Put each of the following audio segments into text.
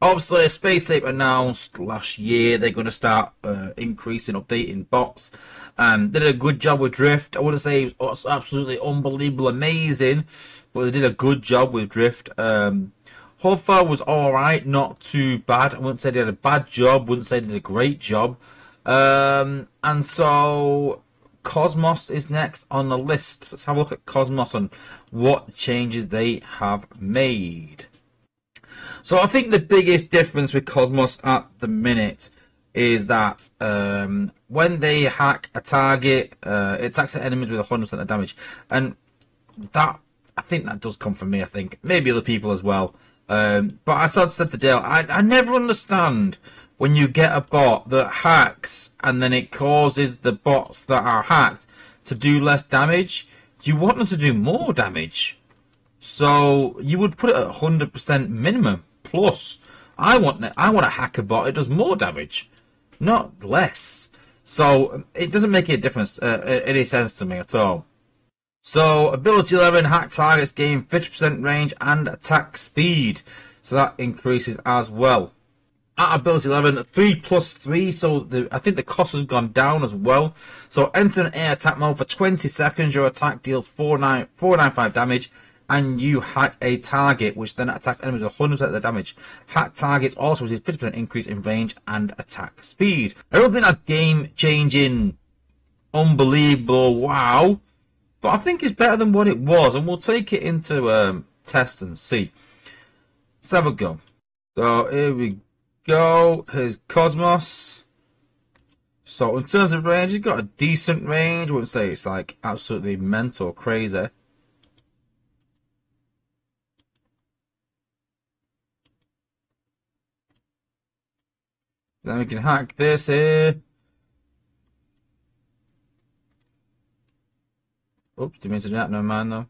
Obviously, SpaceApe announced last year they're going to start increasing, updating bots, and they did a good job with Drift. I wouldn't say it was absolutely unbelievable, amazing, but they did a good job with Drift. Hoffa was alright, not too bad. I wouldn't say they had a bad job, wouldn't say they did a great job. And so Cosmos is next on the list. Let's have a look at Cosmos and what changes they have made. So I think the biggest difference with Cosmos at the minute is that when they hack a target, it attacks the enemies with 100% of damage, and that, I think that does come from me. I think maybe other people as well. But I sort of said to Dale, I never understand when you get a bot that hacks and then it causes the bots that are hacked to do less damage. Do you want them to do more damage? So you would put it at 100% minimum. Plus, I want a hacker bot. It does more damage, not less. So it doesn't make any difference, any sense to me at all. So ability 11, hack targets gain 50% range and attack speed. So that increases as well. At ability 11, 3+3. So I think the cost has gone down as well. So enter an air attack mode for 20 seconds. Your attack deals 495 damage. And you hack a target, which then attacks enemies with 100% of the damage. Hack targets also receive 50% increase in range and attack speed. I don't think that's game-changing, unbelievable, wow. But I think it's better than what it was, and we'll take it into test and see. Let's have a go. So here we go. Here's Cosmos. So in terms of range, he's got a decent range. I wouldn't say it's like absolutely mental crazy. Then we can hack this here. Oops, didn't mean to do that, never mind though.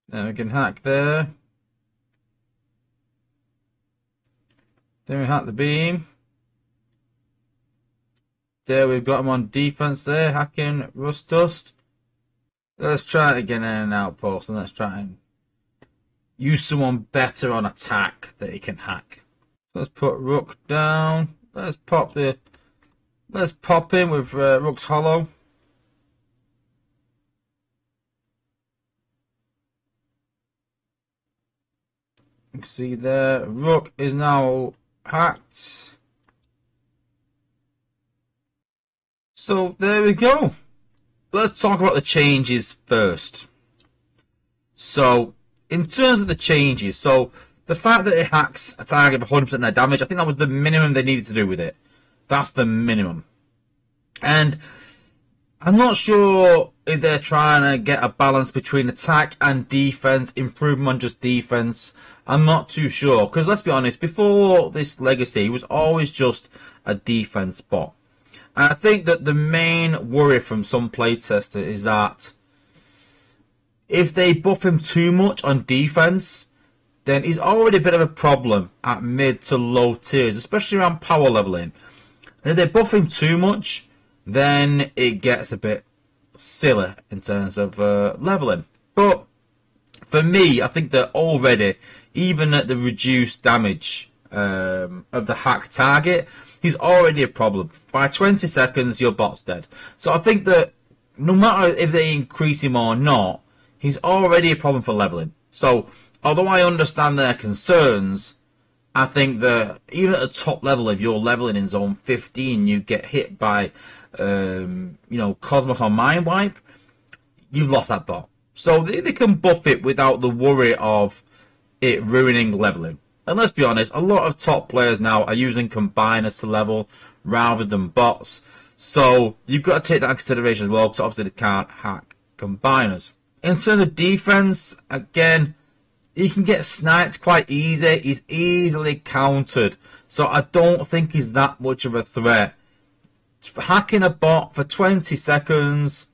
Then we can hack there. Then we hack the beam. There we've got him on defense there, hacking Rust Dust. Let's try it again in an outpost, and let's try and use someone better on attack that he can hack. Let's put Rook down. Let's pop in with Rook's Hollow. You can see there, Rook is now hacked. So there we go. Let's talk about the changes first. So in terms of the changes, so the fact that it hacks a target for 100% of their damage, I think that was the minimum they needed to do with it. That's the minimum. And I'm not sure if they're trying to get a balance between attack and defense, improvement on just defense. I'm not too sure. Because let's be honest, before this legacy, it was always just a defense bot. And I think that the main worry from some playtesters is that if they buff him too much on defense, then he's already a bit of a problem at mid to low tiers, especially around power leveling. And if they buff him too much, then it gets a bit silly in terms of leveling. But for me, I think that already, even at the reduced damage of the hack target, he's already a problem. By 20 seconds, your bot's dead. So I think that no matter if they increase him or not, he's already a problem for leveling. So although I understand their concerns, I think that even at the top level, if you're leveling in zone 15, you get hit by, Cosmos or Mindwipe, you've lost that bot. So they can buff it without the worry of it ruining leveling. And let's be honest, a lot of top players now are using combiners to level rather than bots. So you've got to take that into consideration as well, because obviously they can't hack combiners. In terms of defense, again, he can get sniped quite easy. He's easily countered. So I don't think he's that much of a threat. Hacking a bot for 20 seconds,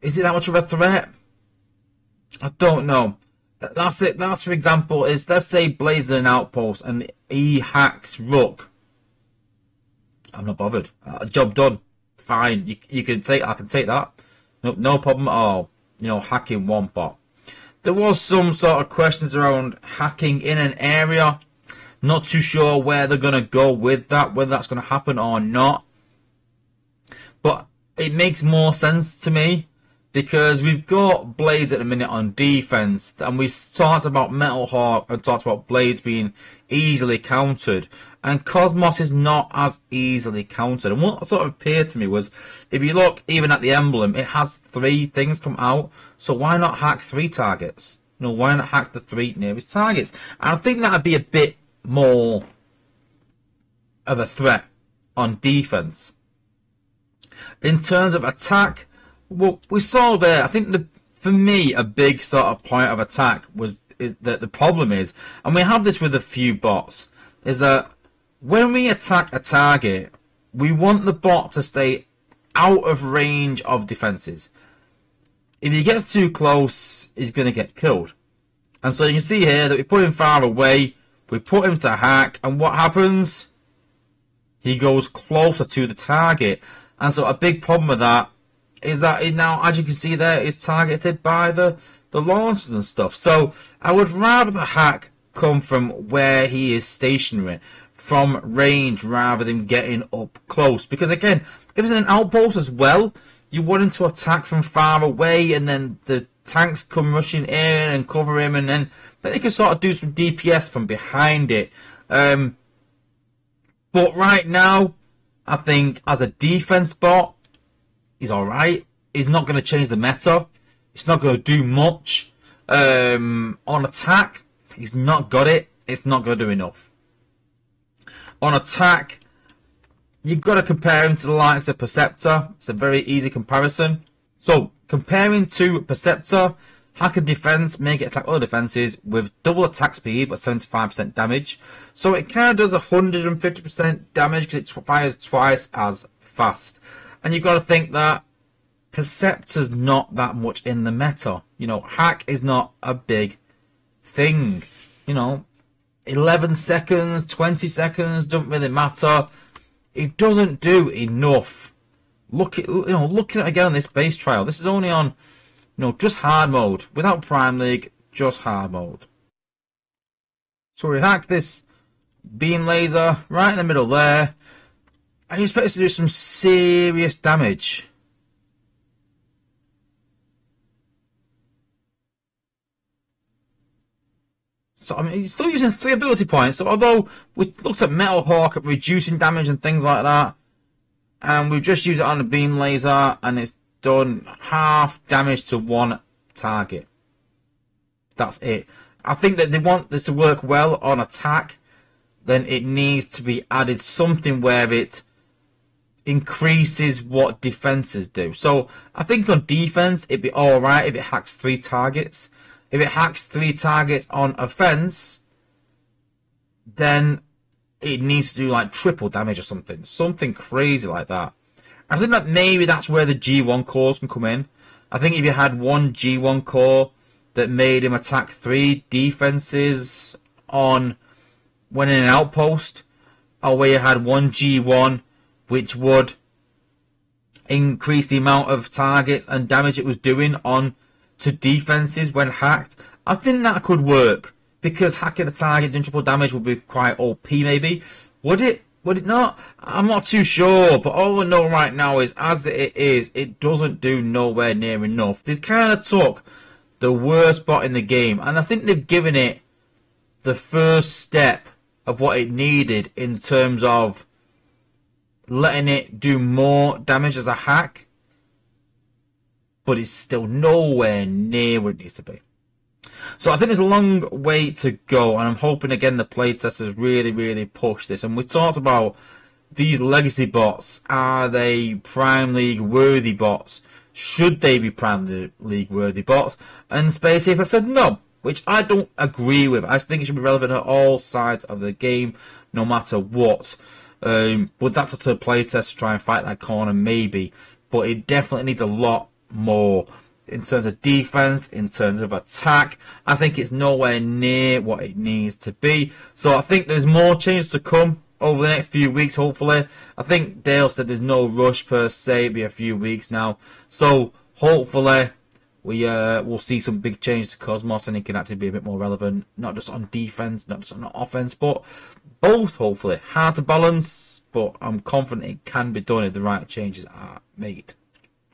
is it that much of a threat? I don't know. That's it. That's, for example, is let's say Blaze in an outpost and he hacks Rook. I'm not bothered. Job done. Fine. You can take. I can take that. No problem at all. You know, hacking one bot. There was some sort of questions around hacking in an area. Not too sure where they're going to go with that, whether that's going to happen or not. But it makes more sense to me because we've got Blades at the minute on defense, and we talked about Metal Hawk and talked about Blades being easily countered, and Cosmos is not as easily countered. And what sort of appeared to me was, if you look even at the emblem, it has 3 things come out, so why not hack 3 targets? You know, why not hack the 3 nearest targets? And I think that would be a bit more of a threat on defense. In terms of attack, well, we saw there, I think for me, a big sort of point of attack is that the problem is, and we have this with a few bots, is that when we attack a target, we want the bot to stay out of range of defenses. If he gets too close, he's going to get killed. And so you can see here that we put him far away, we put him to hack, and what happens? He goes closer to the target. And so a big problem with that is that it now, as you can see there, is targeted by the launchers and stuff. So I would rather the hack come from where he is stationary, from range, rather than getting up close. Because again, if it's an outpost as well, you want him to attack from far away, and then the tanks come rushing in and cover him, and then they can sort of do some DPS from behind it. But right now, I think as a defense bot, he's alright. He's not going to change the meta. He's not going to do much. On attack, he's not got it. It's not going to do enough. On attack, you've got to compare him to the likes of Perceptor. It's a very easy comparison. So, comparing to Perceptor, hack and defense, make it attack other defenses with double attack speed but 75% damage. So it kind of does 150% damage because it fires twice as fast. And you've got to think that Perceptor's not that much in the meta. You know, hack is not a big thing. You know, 11 seconds, 20 seconds, doesn't really matter. It doesn't do enough. Looking at it again on this base trial, this is only on, just hard mode, without Prime League, just hard mode. So we hack this beam laser right in the middle there, and you expect it to do some serious damage. So, I mean, he's still using 3 ability points, so although we looked at Metal Hawk at reducing damage and things like that, and we've just used it on the beam laser, and it's done half damage to 1 target. That's it. I think that they want this to work well on attack, then it needs to be added something where it increases what defenses do. So I think on defense, it'd be alright if it hacks 3 targets. If it hacks 3 targets on offense, then it needs to do like triple damage or something. Something crazy like that. I think that maybe that's where the G1 cores can come in. I think if you had one G1 core that made him attack 3 defenses on when in an outpost, or where you had one G1 which would increase the amount of targets and damage it was doing on to defenses when hacked, I think that could work. Because hacking a target doing triple damage would be quite OP maybe. Would it? Would it not? I'm not too sure, but all I know right now is, as it is, it doesn't do nowhere near enough. They kind of took the worst bot in the game, and I think they've given it the first step of what it needed in terms of letting it do more damage as a hack, but it's still nowhere near where it needs to be. So I think there's a long way to go, and I'm hoping again the playtesters really push this. And we talked about these legacy bots. Are they Prime League worthy bots? Should they be Prime League worthy bots? And Space Ape have said no, which I don't agree with. I think it should be relevant at all sides of the game, no matter what. But that's up to the playtest to try and fight that corner, maybe. But it definitely needs a lot more. in terms of defense, in terms of attack. I think it's nowhere near what it needs to be. So I think there's more changes to come over the next few weeks, hopefully. I think Dale said there's no rush per se. It'll be a few weeks now. So hopefully we'll see some big changes to Cosmos, and he can actually be a bit more relevant, not just on defense, not just on offense, but both, hopefully. Hard to balance, but I'm confident it can be done if the right changes are made.